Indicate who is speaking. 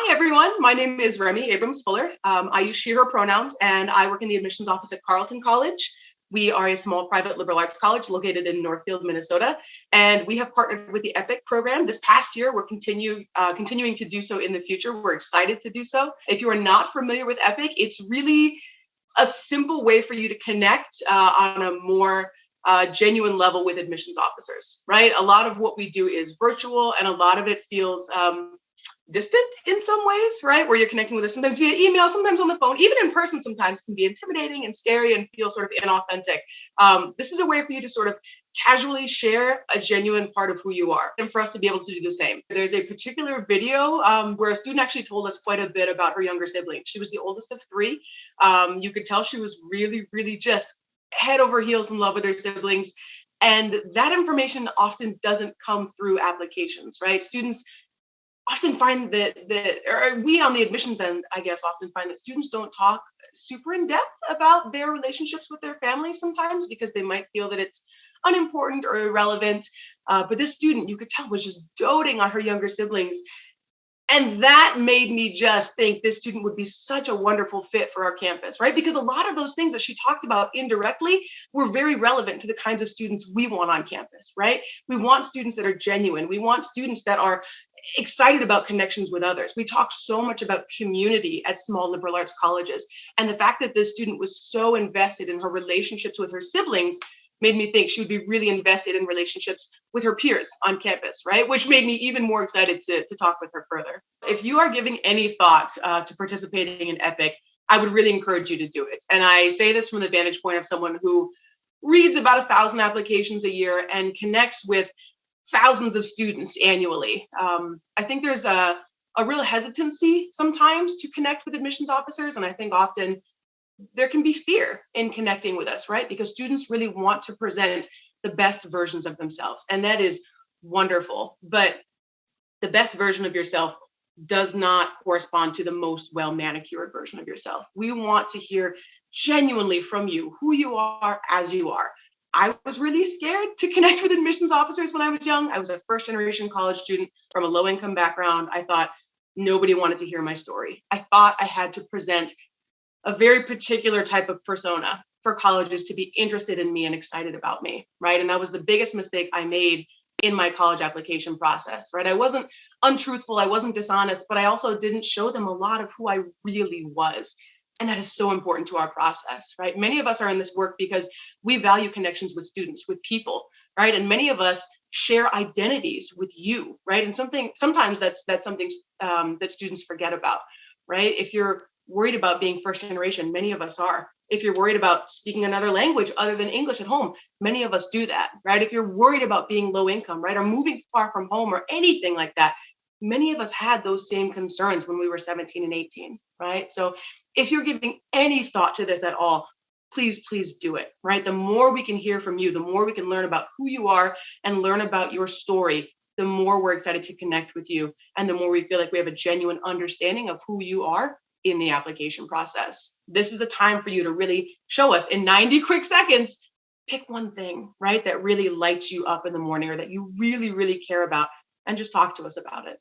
Speaker 1: Hi, everyone. My name is Remy Abrams Fuller. I use she, her pronouns, and I work in the admissions office at Carleton College. We are a small private liberal arts college located in Northfield, Minnesota, and we have partnered with the EPIC program. This past year, we're continuing to do so in the future. We're excited to do so. If you are not familiar with EPIC, it's really a simple way for you to connect on a more genuine level with admissions officers, right? A lot of what we do is virtual, and a lot of it feels distant in some ways, right? Where you're connecting with us sometimes via email, sometimes on the phone, even in person sometimes can be intimidating and scary and feel sort of inauthentic. This is a way for you to sort of casually share a genuine part of who you are and for us to be able to do the same. There's a particular video where a student actually told us quite a bit about her younger sibling. She was the oldest of three. You could tell she was really, really just head over heels in love with her siblings. And that information often doesn't come through applications, right? Students often find or we on the admissions end, I guess, often find that students don't talk super in depth about their relationships with their families sometimes because they might feel that it's unimportant or irrelevant. But this student, you could tell, was just doting on her younger siblings. And that made me just think this student would be such a wonderful fit for our campus, right? Because a lot of those things that she talked about indirectly were very relevant to the kinds of students we want on campus, right? We want students that are genuine. We want students that are excited about connections with others. We talk so much about community at small liberal arts colleges. And the fact that this student was so invested in her relationships with her siblings made me think she would be really invested in relationships with her peers on campus, right? Which made me even more excited to talk with her further. If you are giving any thought to participating in EPIC, I would really encourage you to do it. And I say this from the vantage point of someone who reads about 1,000 applications a year and connects with thousands of students annually. I think there's a real hesitancy sometimes to connect with admissions officers. And I think often there can be fear in connecting with us, right? Because students really want to present the best versions of themselves. And that is wonderful. But the best version of yourself does not correspond to the most well-manicured version of yourself. We want to hear genuinely from you who you are as you are. I was really scared to connect with admissions officers when I was young. I was a first-generation college student from a low-income background. I thought nobody wanted to hear my story. I thought I had to present a very particular type of persona for colleges to be interested in me and excited about me, right? And that was the biggest mistake I made in my college application process, right? I wasn't untruthful, I wasn't dishonest, but I also didn't show them a lot of who I really was. And that is so important to our process, right? Many of us are in this work because we value connections with students, with people, right? And many of us share identities with you, right? And sometimes that's something that students forget about, right? If you're worried about being first generation, many of us are. If you're worried about speaking another language other than English at home, many of us do that, right? If you're worried about being low income, right, or moving far from home or anything like that, many of us had those same concerns when we were 17 and 18, right? So if you're giving any thought to this at all, please do it, right? The more we can hear from you, the more we can learn about who you are and learn about your story, the more we're excited to connect with you and the more we feel like we have a genuine understanding of who you are in the application process. This is a time for you to really show us in 90 quick seconds, pick one thing, right, that really lights you up in the morning or that you really, really care about and just talk to us about it.